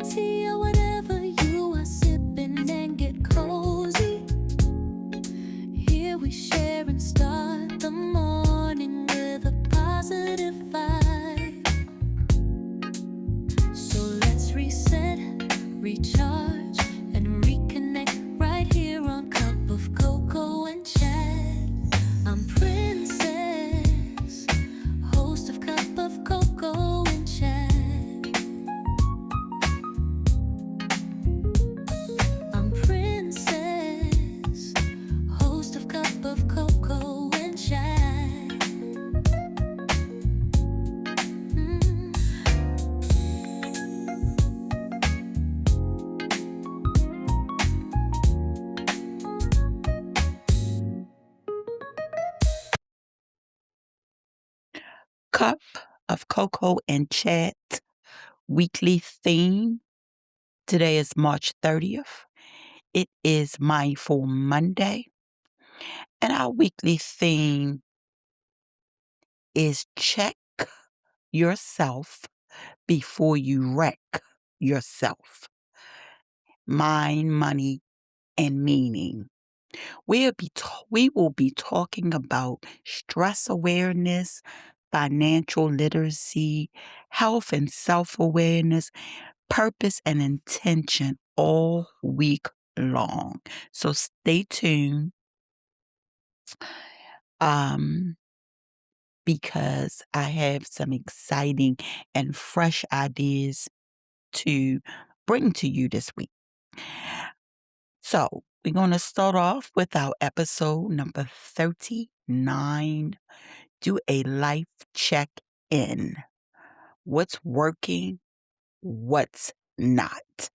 tea or whatever you are sipping and get cozy. Here we share and start the morning with a positive vibe. So let's reset, recharge, and reconnect right here on Cup of Cocoa and Chat. I'm Princess, host of Cup of Cocoa and Chat. I'm Princess, host of Cup of Cocoa and Chat. Mm. Cup of Cocoa and Chat weekly theme. Today is March 30th. It is Mindful Monday. And our weekly theme is check yourself before you wreck yourself. Mind, money, and meaning. We will be talking about stress awareness, financial literacy, health and self-awareness, purpose and intention all week long. So stay tuned because I have some exciting and fresh ideas to bring to you this week. So we're going to start off with our episode number 39. Do a life check-in. What's working? What's not?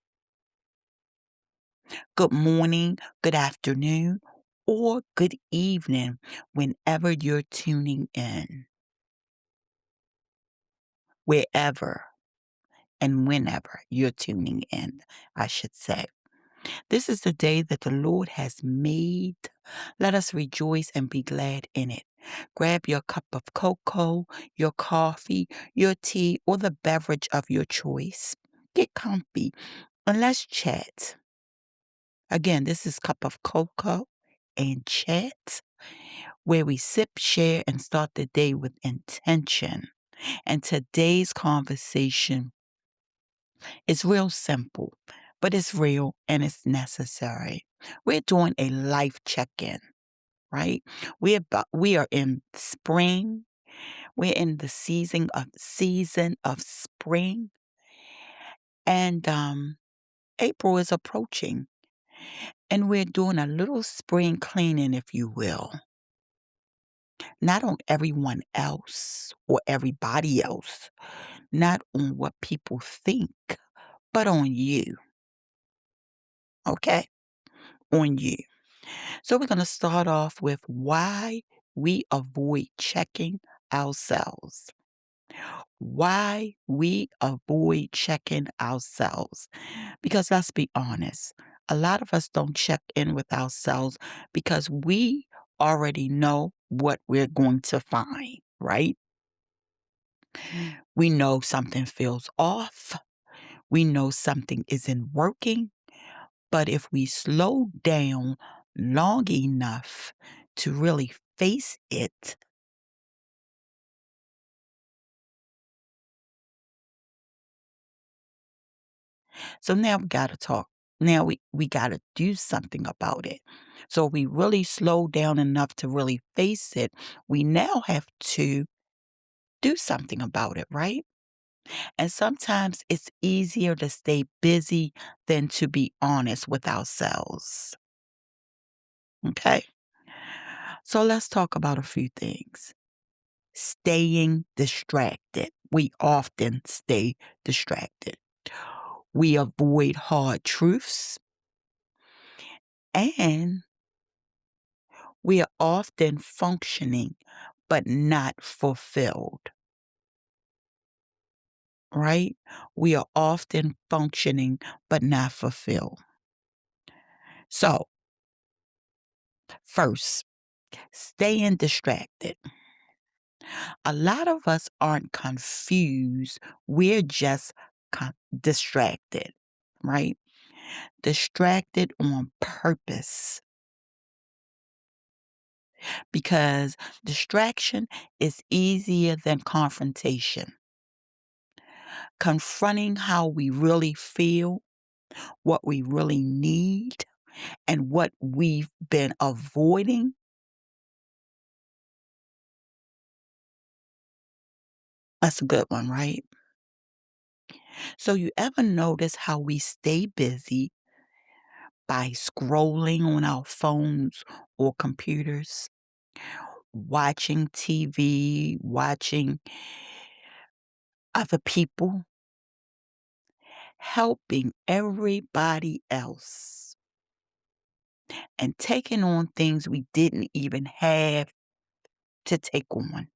Good morning, good afternoon, or good evening whenever you're tuning in. Wherever and whenever you're tuning in, I should say. This is the day that the Lord has made. Let us rejoice and be glad in it. Grab your cup of cocoa, your coffee, your tea, or the beverage of your choice. Get comfy and let's chat. Again, this is Cup of Cocoa and Chat, where we sip, share, and start the day with intention. And today's conversation is real simple, but it's real and it's necessary. We're doing a life check-in, right? We are in spring. We're in the season of spring, and April is approaching. And we're doing a little spring cleaning, if you will. Not on everyone else or everybody else, not on what people think, but on you. Okay? On you. So we're going to start off with why we avoid checking ourselves. Why we avoid checking ourselves. Because let's be honest, a lot of us don't check in with ourselves because we already know what we're going to find, right? We know something feels off. We know something isn't working. But if we slow down long enough to really face it, so now we got to talk. Now we got to do something about it. So we really slow down enough to really face it. We now have to do something about it, right? And sometimes it's easier to stay busy than to be honest with ourselves. Okay? So let's talk about a few things. Staying distracted. We often stay distracted. We avoid hard truths, and we are often functioning but not fulfilled, right? We are often functioning but not fulfilled. So, first, staying distracted. A lot of us aren't confused, we're just distracted. right? Distracted on purpose because distraction is easier than confrontation. Confronting how we really feel, what we really need, and what we've been avoiding. That's a good one, right? So, you ever notice how we stay busy by scrolling on our phones or computers, watching TV, watching other people, helping everybody else, and taking on things we didn't even have to take on,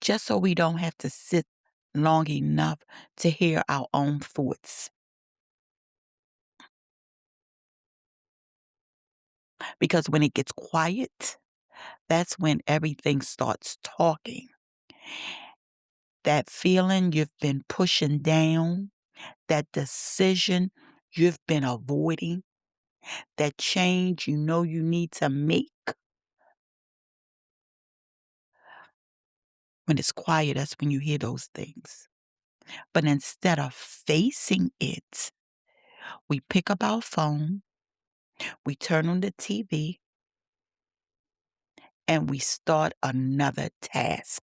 just so we don't have to sit long enough to hear our own thoughts? Because when it gets quiet, that's when everything starts talking. That feeling you've been pushing down, that decision you've been avoiding, that change you know you need to make. When it's quiet, that's when you hear those things. But instead of facing it, we pick up our phone, we turn on the TV, and we start another task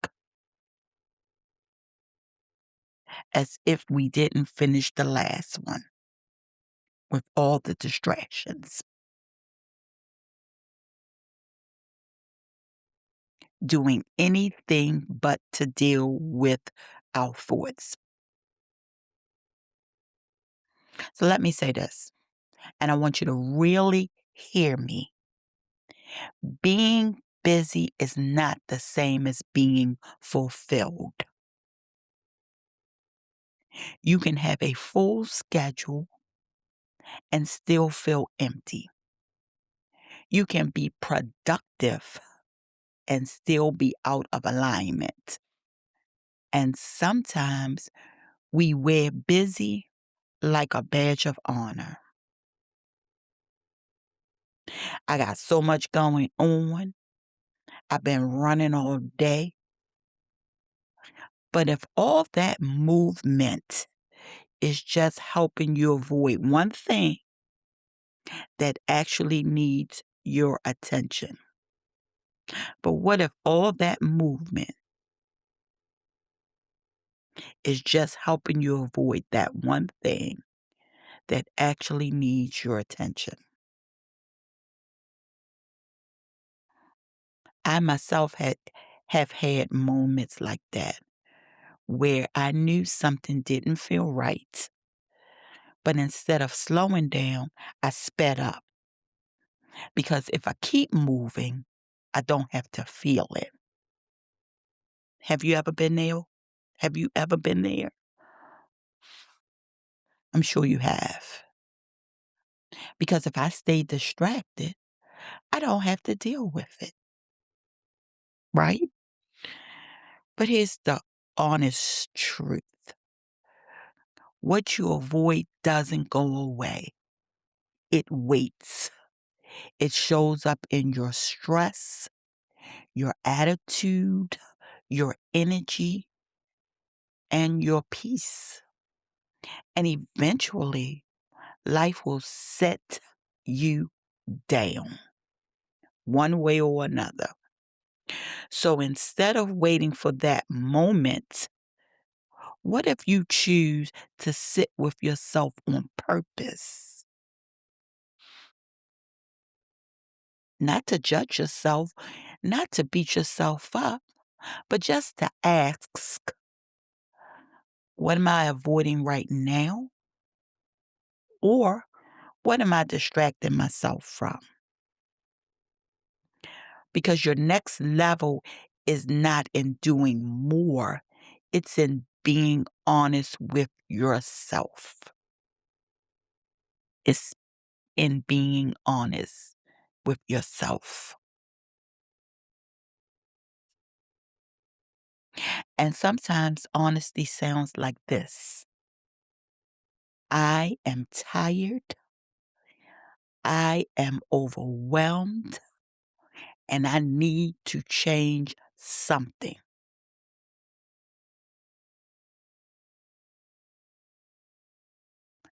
as if we didn't finish the last one with all the distractions, doing anything but to deal with our thoughts. So let me say this, and I want you to really hear me. Being busy is not the same as being fulfilled. You can have a full schedule and still feel empty. You can be productive and still be out of alignment. And sometimes we wear busy like a badge of honor. I got so much going on. I've been running all day. But if all that movement is just helping you avoid one thing that actually needs your attention, but what if all that movement is just helping you avoid that one thing that actually needs your attention? I myself have had moments like that where I knew something didn't feel right, but instead of slowing down, I sped up because if I keep moving, I don't have to feel it. Have you ever been there? Have you ever been there? I'm sure you have. Because if I stay distracted, I don't have to deal with it, right? But here's the honest truth. What you avoid doesn't go away. It waits. It shows up in your stress, your attitude, your energy, and your peace. And eventually, life will set you down one way or another. So instead of waiting for that moment, what if you choose to sit with yourself on purpose? Not to judge yourself, not to beat yourself up, but just to ask, what am I avoiding right now? Or what am I distracting myself from? Because your next level is not in doing more, it's in being honest with yourself. It's in being honest with yourself. And sometimes honesty sounds like this: I am tired. I am overwhelmed. And I need to change something.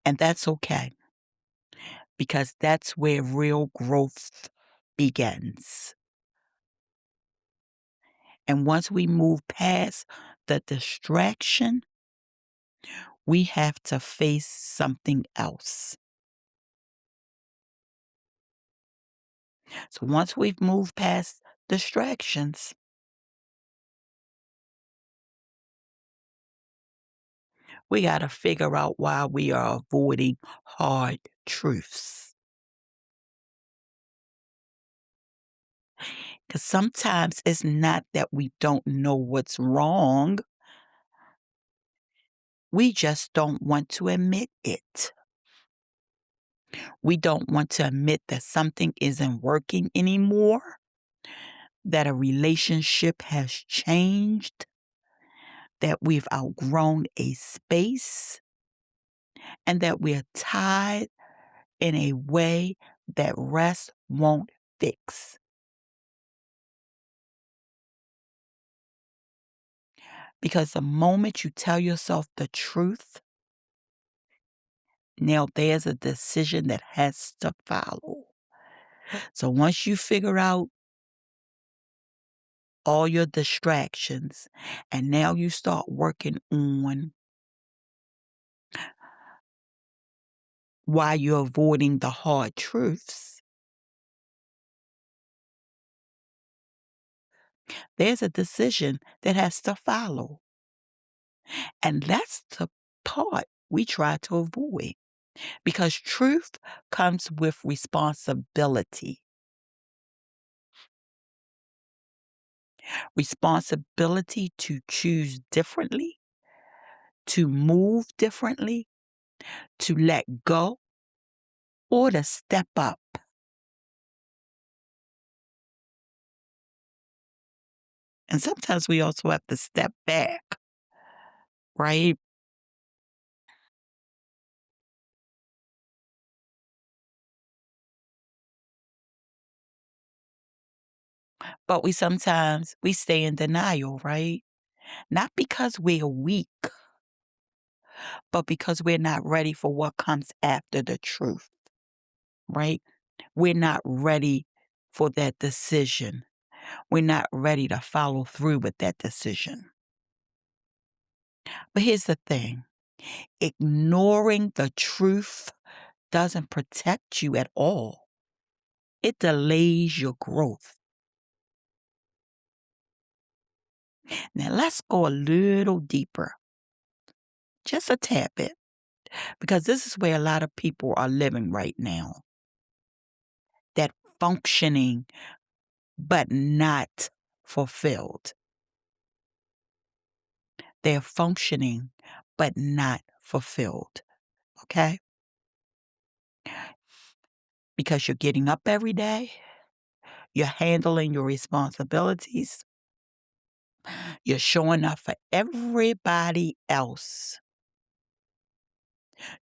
And that's okay because that's where real growth begins. And once we move past the distraction, we have to face something else. So once we've moved past distractions, we got to figure out why we are avoiding hard truths. Because sometimes it's not that we don't know what's wrong. We just don't want to admit it. We don't want to admit that something isn't working anymore, that a relationship has changed, that we've outgrown a space, and that we're tied in a way that rest won't fix. Because the moment you tell yourself the truth, now there's a decision that has to follow. So once you figure out all your distractions and now you start working on why you're avoiding the hard truths, there's a decision that has to follow. And that's the part we try to avoid because truth comes with responsibility. Responsibility to choose differently, to move differently, to let go, or to step up. And sometimes we also have to step back, right? But we sometimes we stay in denial, right? Not because we're weak, but because we're not ready for what comes after the truth, right? We're not ready for that decision. We're not ready to follow through with that decision. But here's the thing, ignoring the truth doesn't protect you at all, it delays your growth. Now, let's go a little deeper, just a tad bit, because this is where a lot of people are living right now. That functioning, but not fulfilled. They're functioning, but not fulfilled. Okay? Because you're getting up every day, you're handling your responsibilities, you're showing up for everybody else,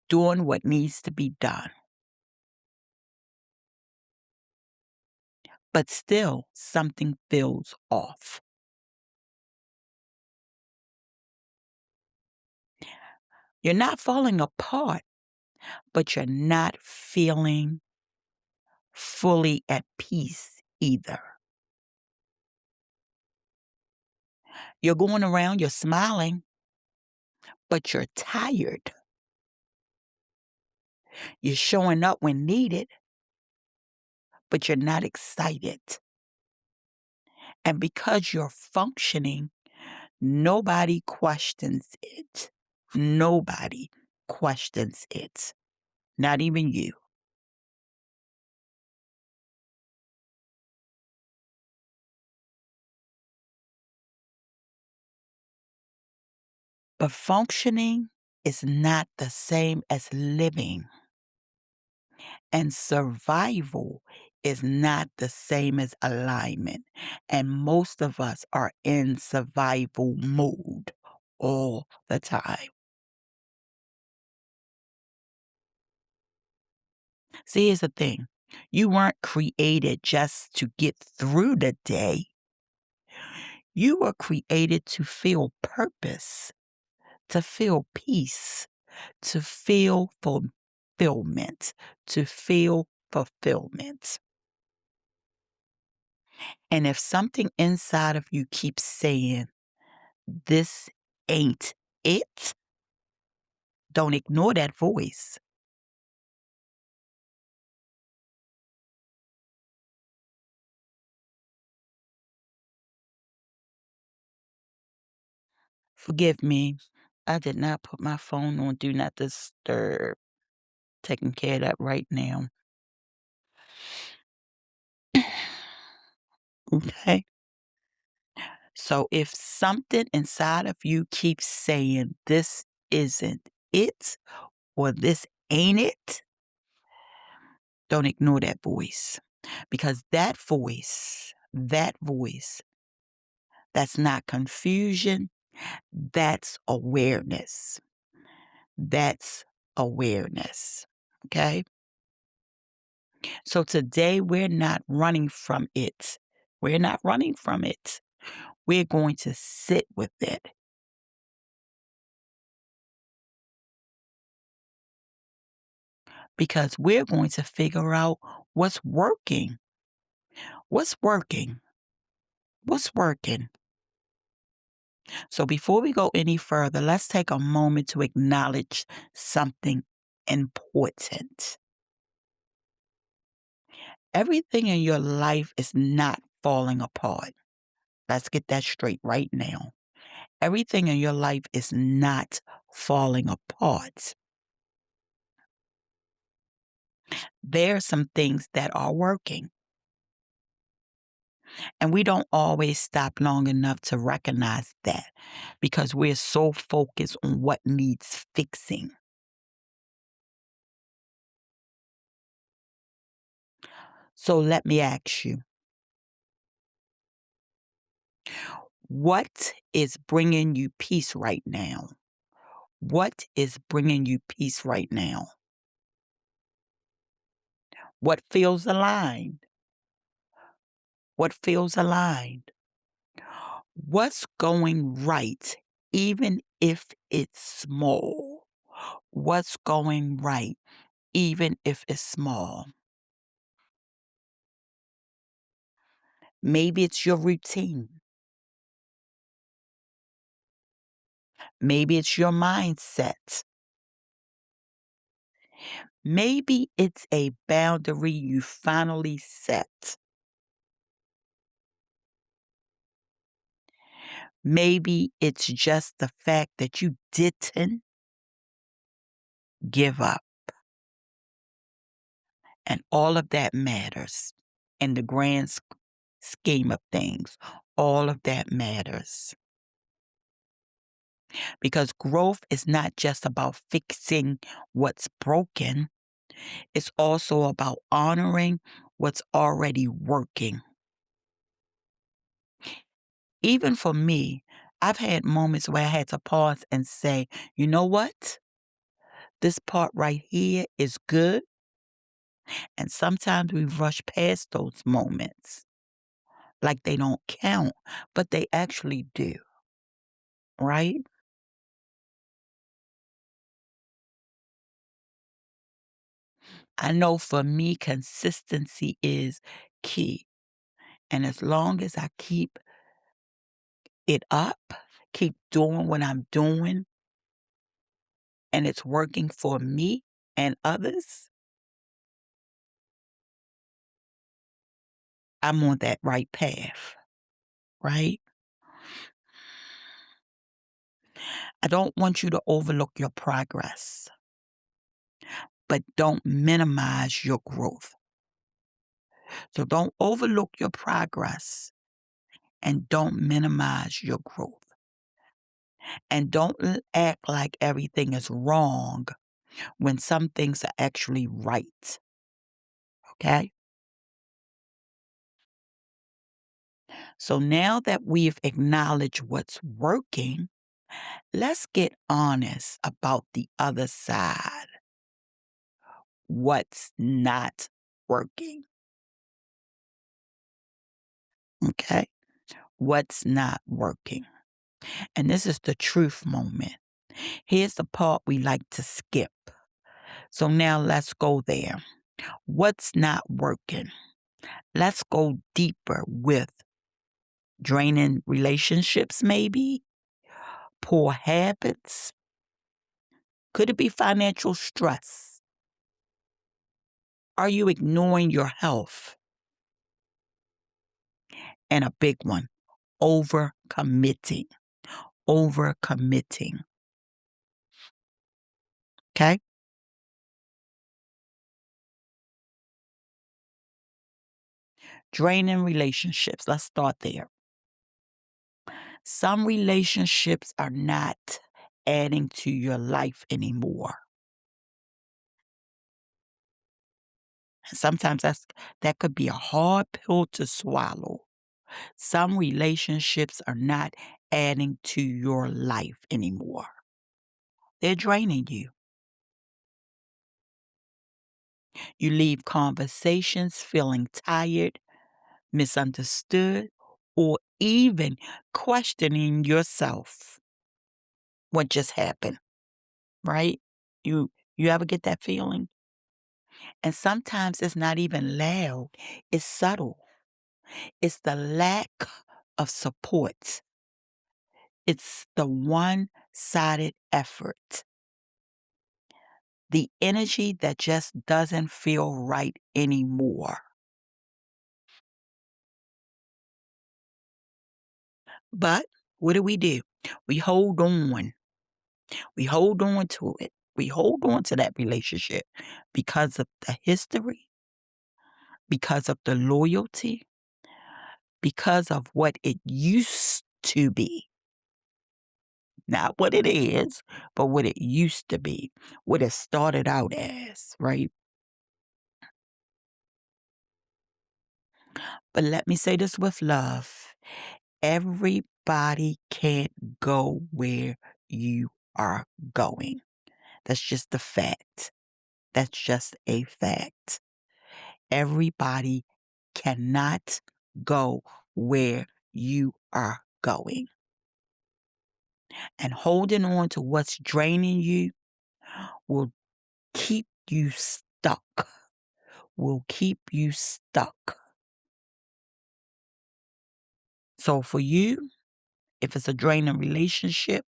doing what needs to be done. But still, something feels off. You're not falling apart, but you're not feeling fully at peace either. You're going around, you're smiling, but you're tired. You're showing up when needed, but you're not excited. And because you're functioning, nobody questions it. Nobody questions it. Not even you. But functioning is not the same as living. And survival is not the same as alignment. And most of us are in survival mode all the time. See, here's the thing. You weren't created just to get through the day. You were created to feel purpose, to feel peace, to feel fulfillment, to feel fulfillment. And if something inside of you keeps saying, this ain't it, don't ignore that voice. Forgive me. I did not put my phone on Do Not Disturb. Taking care of that right now. Okay? So if something inside of you keeps saying, this isn't it, or this ain't it, don't ignore that voice. Because that voice, that's not confusion, that's awareness. That's awareness. Okay? So today we're not running from it. We're not running from it. We're going to sit with it. Because we're going to figure out what's working. What's working? What's working? So before we go any further, let's take a moment to acknowledge something important. Everything in your life is not falling apart. Let's get that straight right now. Everything in your life is not falling apart. There are some things that are working. And we don't always stop long enough to recognize that because we're so focused on what needs fixing. So let me ask you, what is bringing you peace right now? What is bringing you peace right now? What feels aligned? What feels aligned? What's going right, even if it's small? What's going right, even if it's small? Maybe it's your routine. Maybe it's your mindset. Maybe it's a boundary you finally set. Maybe it's just the fact that you didn't give up. And all of that matters in the grand scheme of things. All of that matters. Because growth is not just about fixing what's broken, it's also about honoring what's already working. Even for me, I've had moments where I had to pause and say, you know what? This part right here is good. And sometimes we rush past those moments like they don't count, but they actually do, right? I know for me, consistency is key. And as long as I keep it up, keep doing what I'm doing, and it's working for me and others, I'm on that right path, right? I don't want you to overlook your progress, but don't minimize your growth. So don't overlook your progress and don't minimize your growth. And don't act like everything is wrong when some things are actually right. Okay? So now that we've acknowledged what's working, let's get honest about the other side. what's not working. Okay? What's not working. And this is the truth moment. Here's the part we like to skip. So now let's go there. What's not working? Let's go deeper with draining relationships, maybe poor habits. Could it be financial stress? Are you ignoring your health? And a big one, overcommitting. Overcommitting. Okay? Draining relationships. Let's start there. Some relationships are not adding to your life anymore. And sometimes that could be a hard pill to swallow. Some relationships are not adding to your life anymore. They're draining you. You leave conversations feeling tired, misunderstood, or even questioning yourself. What just happened, right? You ever get that feeling? And sometimes it's not even loud, it's subtle. It's the lack of support. It's the one-sided effort. The energy that just doesn't feel right anymore. But what do? We hold on. We hold on to it. We hold on to that relationship because of the history, because of the loyalty, because of what it used to be. Not what it is, but what it used to be, what it started out as, right? But let me say this with love. Everybody can't go where you are going. That's just a fact. That's just a fact. Everybody cannot go where you are going. And holding on to what's draining you will keep you stuck. Will keep you stuck. So for you, if it's a draining relationship,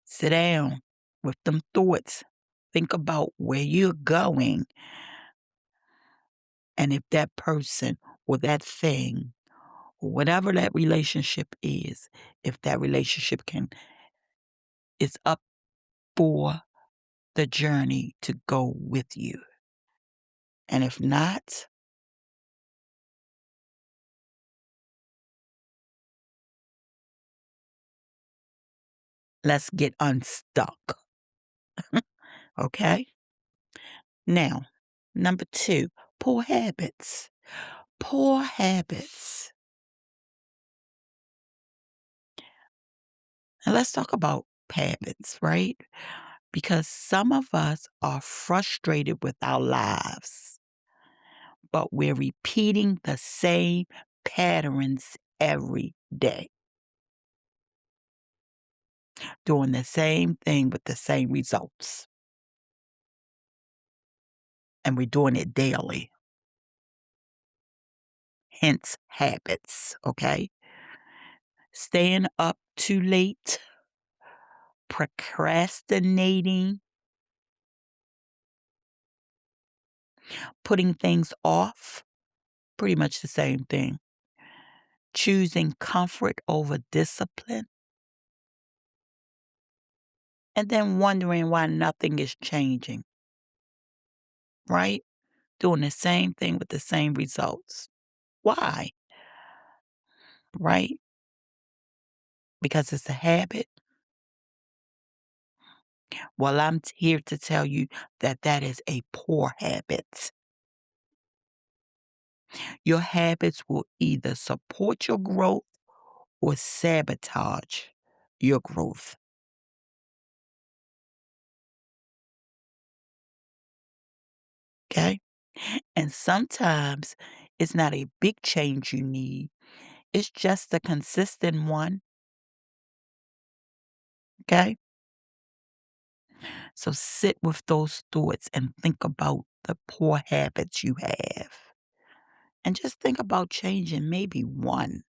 sit down with them thoughts. Think about where you're going and if that person or that thing or whatever that relationship is, if that relationship is up for the journey to go with you. And if not, let's get unstuck. Okay? Now, number 2, poor habits. Poor habits. And let's talk about habits, right? Because some of us are frustrated with our lives, but we're repeating the same patterns every day, doing the same thing with the same results. And we're doing it daily. Hence habits, okay? Staying up too late, procrastinating, putting things off, pretty much the same thing. Choosing comfort over discipline, and then wondering why nothing is changing, right? Doing the same thing with the same results. Why? Right? Because it's a habit. Well, I'm here to tell you that that is a poor habit. Your habits will either support your growth or sabotage your growth. Okay. And sometimes it's not a big change you need, it's just a consistent one. Okay. So sit with those thoughts and think about the poor habits you have. And just think about changing maybe one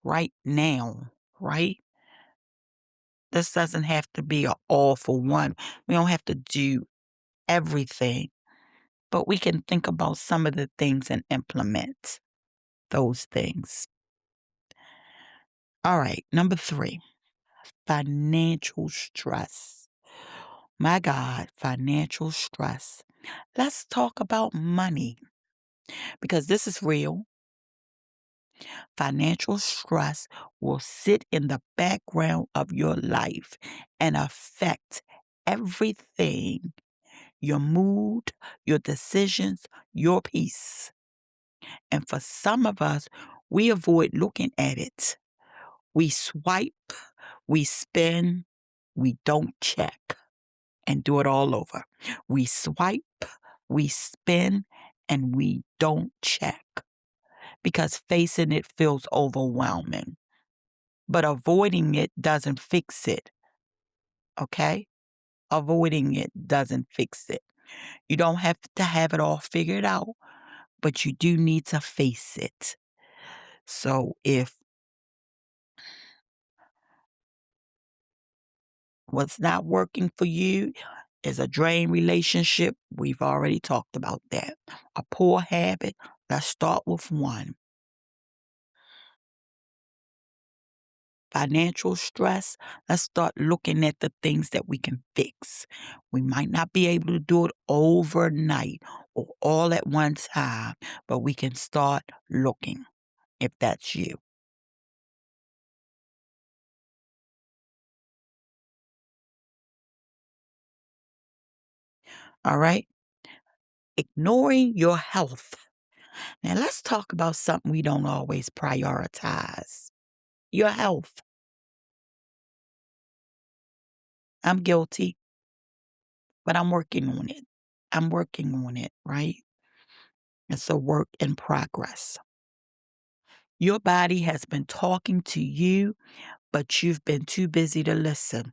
right now, right? This doesn't have to be a all for one. We don't have to do everything, but we can think about some of the things and implement those things. All right, number 3, financial stress. My God, financial stress. Let's talk about money because this is real. Financial stress will sit in the background of your life and affect everything: your mood, your decisions, your peace. And for some of us, we avoid looking at it. We swipe, we spin, we don't check, and do it all over. We swipe, we spin, and we don't check because facing it feels overwhelming. But avoiding it doesn't fix it, okay? Avoiding it doesn't fix it. You don't have to have it all figured out, but you do need to face it. So if what's not working for you is a drained relationship, we've already talked about that. A poor habit, let's start with one. Financial stress, let's start looking at the things that we can fix. We might not be able to do it overnight or all at one time, but we can start looking if that's you. All right? Ignoring your health. Now, let's talk about something we don't always prioritize: your health. I'm guilty, but I'm working on it. I'm working on it, right? It's a work in progress. Your body has been talking to you, but you've been too busy to listen.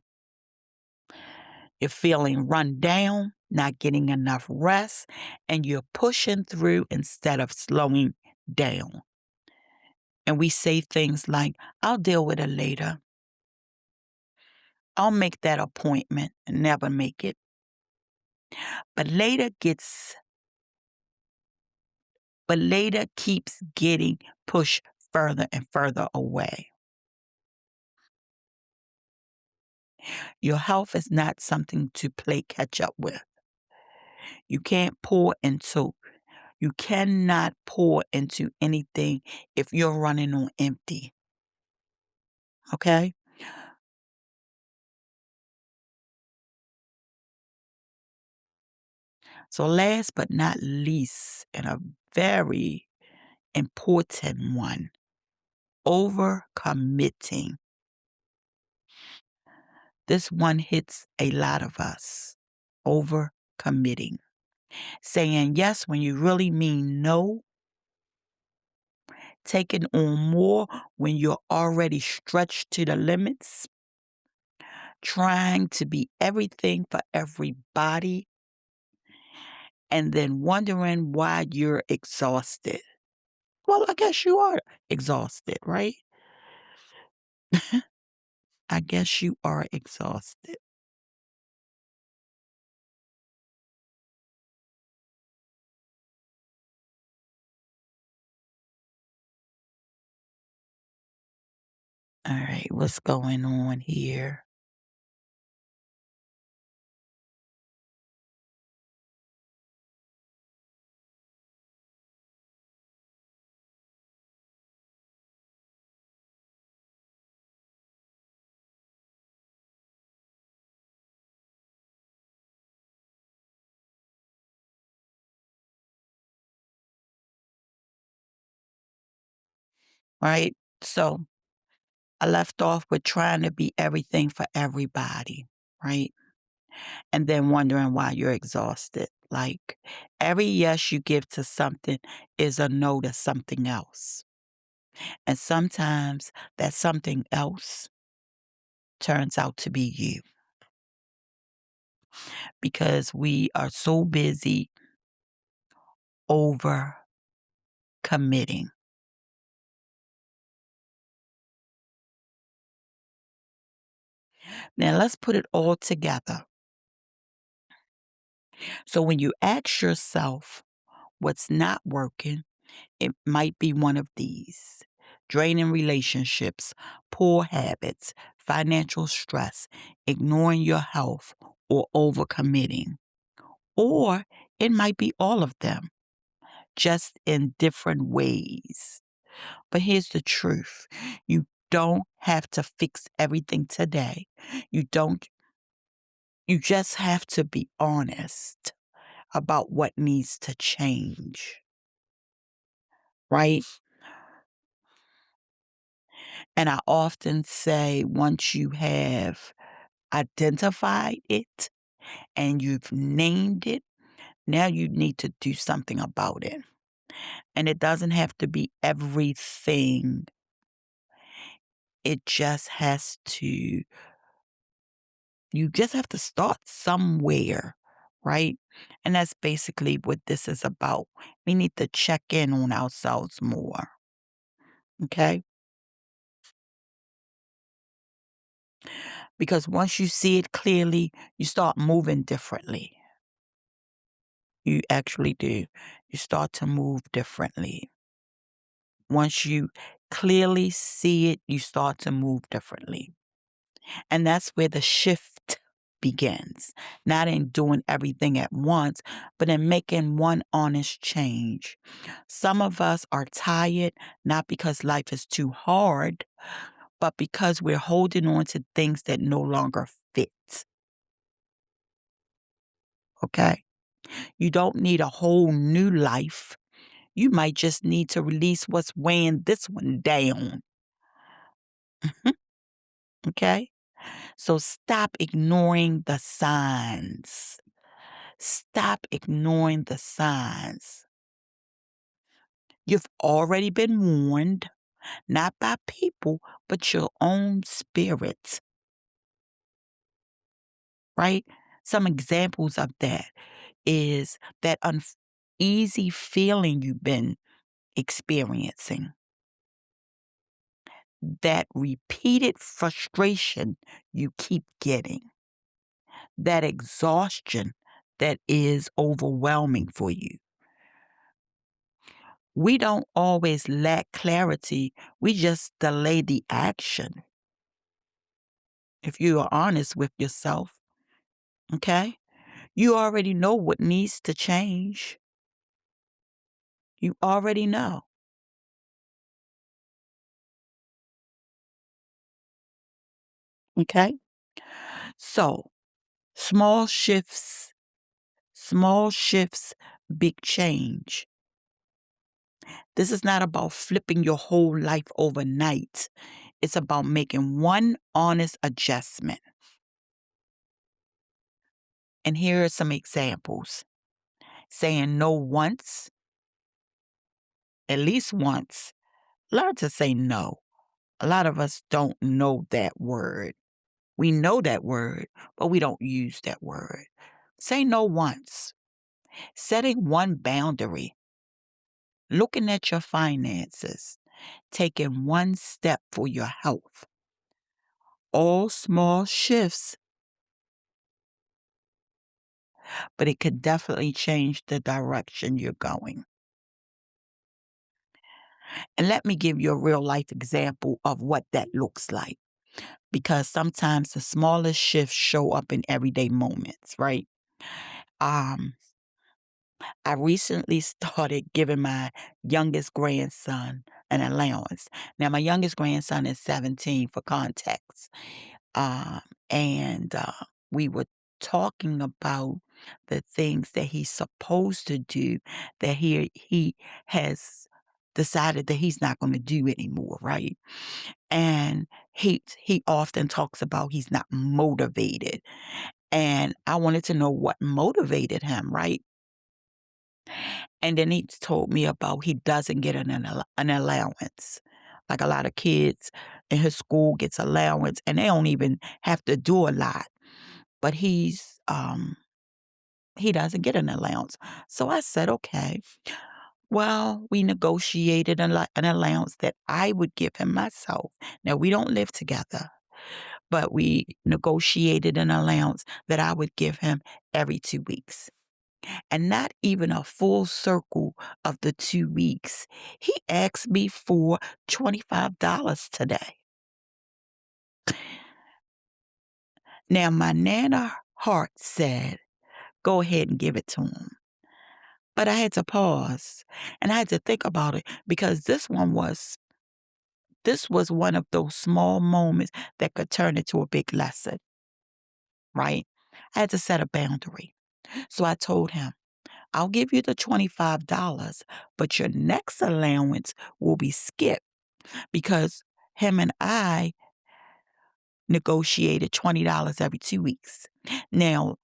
You're feeling run down, not getting enough rest, and you're pushing through instead of slowing down. And we say things like, I'll deal with it later. I'll make that appointment and never make it. But later keeps getting pushed further and further away. Your health is not something to play catch up with. You can't pour into You cannot pour into anything if you're running on empty. Okay? So last but not least, and a very important one, overcommitting. This one hits a lot of us. Overcommitting. Saying yes when you really mean no. Taking on more when you're already stretched to the limits. Trying to be everything for everybody. And then wondering why you're exhausted. Well, I guess you are exhausted, right? I guess you are exhausted. All right, what's going on here? Right? So I left off with trying to be everything for everybody, right? And then wondering why you're exhausted. like every yes you give to something is a no to something else. And sometimes that something else turns out to be you because we are so busy over committing. Now let's put it all together. So when you ask yourself what's not working, it might be one of these: draining relationships, poor habits, financial stress, ignoring your health, or overcommitting. Or it might be all of them, just in different ways. But here's the truth: you don't have to fix everything today. You don't, you just have to be honest about what needs to change, right? And I often say, once you have identified it and you've named it, now you need to do something about it. And it doesn't have to be everything. It just has to, you just have to start somewhere, right? And that's basically what this is about. We need to check in on ourselves more, okay? Because once you see it clearly, you start moving differently. You actually do. You start to move differently. Once you clearly see it, you start to move differently. And that's where the shift begins. Not in doing everything at once, but in making one honest change. Some of us are tired, not because life is too hard, but because we're holding on to things that no longer fit. Okay? You don't need a whole new life. You might just need to release what's weighing this one down. Okay? So stop ignoring the signs. Stop ignoring the signs. You've already been warned, not by people, but your own spirit, right? Some examples of that is that uneasy feeling you've been experiencing, that repeated frustration you keep getting, that exhaustion that is overwhelming for you. We don't always lack clarity, we just delay the action. If you are honest with yourself, okay? You already know what needs to change. You already know, okay? So, small shifts, small shifts, big change. This is not about flipping your whole life overnight. It's about making one honest adjustment. And here are some examples: saying no once, at least once. Learn to say no. A lot of us don't know that word. We know that word, but we don't use that word. Say no once. Setting one boundary. Looking at your finances. Taking one step for your health. All small shifts, but it could definitely change the direction you're going. And let me give you a real life example of what that looks like. Because sometimes the smallest shifts show up in everyday moments, right? Um, I recently started giving my youngest grandson an allowance. Now, my youngest grandson is 17 for context. Um, and we were talking about the things that he's supposed to do that he has decided that he's not going to do anymore, right? And he often talks about he's not motivated. And I wanted to know what motivated him, right? And then he told me about he doesn't get an allowance. Like a lot of kids in his school gets allowance and they don't even have to do a lot. But he doesn't get an allowance. So I said, okay. Well, we negotiated an allowance that I would give him myself. Now we don't live together, but we negotiated an allowance that I would give him every 2 weeks. And not even a full circle of the 2 weeks. He asked me for $25 today. Now, my Nana heart said, go ahead and give it to him. But I had to pause and I had to think about it because this was one of those small moments that could turn into a big lesson, right? I had to set a boundary. So I told him, I'll give you the $25, but your next allowance will be skipped because him and I negotiated $20 every 2 weeks. Now,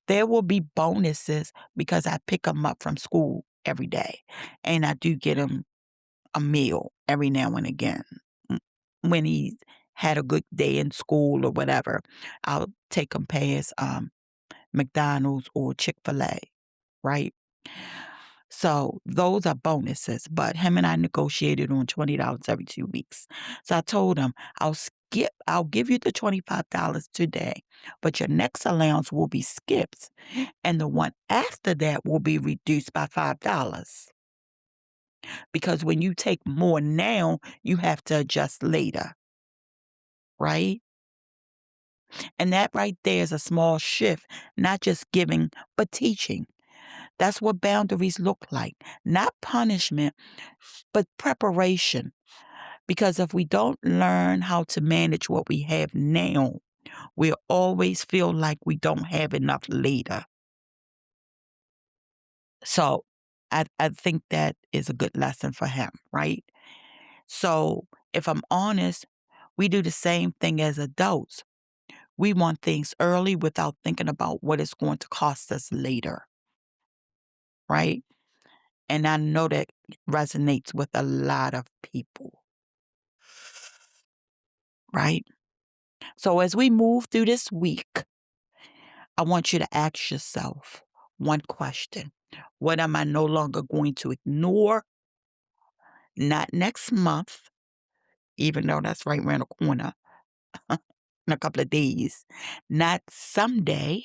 there will be bonuses because I pick him up from school every day and I do get him a meal every now and again. Mm, When he's had a good day in school or whatever, I'll take him past McDonald's or Chick-fil-A, right? So those are bonuses, but him and I negotiated on $20 every 2 weeks. So I told him, I'll give you the $25 today, but your next allowance will be skipped. And the one after that will be reduced by $5. Because when you take more now, you have to adjust later, right? And that right there is a small shift, not just giving, but teaching. That's what boundaries look like. Not punishment, but preparation. Because if we don't learn how to manage what we have now, we'll always feel like we don't have enough later. So I think that is a good lesson for him, right? So if I'm honest, we do the same thing as adults. We want things early without thinking about what it's going to cost us later, right? And I know that resonates with a lot of people, right? So as we move through this week, I want you to ask yourself one question. What am I no longer going to ignore? Not next month, even though that's right around the corner in a couple of days. Not someday,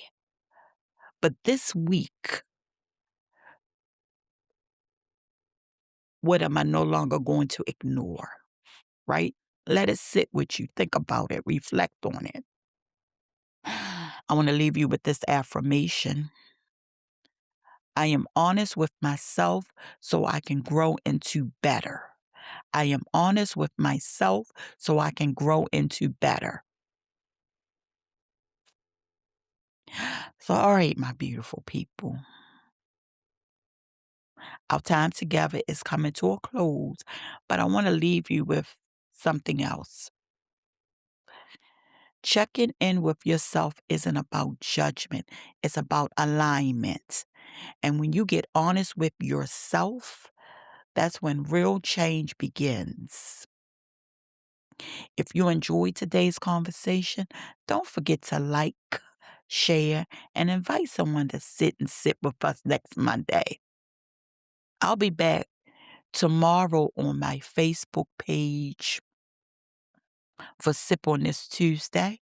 but this week. What am I no longer going to ignore? Right? Let it sit with you. Think about it. Reflect on it. I want to leave you with this affirmation. I am honest with myself so I can grow into better. I am honest with myself so I can grow into better. So, all right, my beautiful people, our time together is coming to a close, but I want to leave you with something else. Checking in with yourself isn't about judgment, it's about alignment. And when you get honest with yourself, that's when real change begins. If you enjoyed today's conversation, don't forget to like, share, and invite someone to sit with us next Monday. I'll be back tomorrow on my Facebook page for Sip on this Tuesday.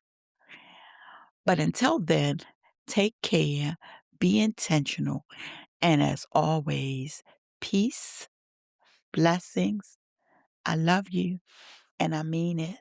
But until then, take care, be intentional, and as always, peace, blessings. I love you, and I mean it.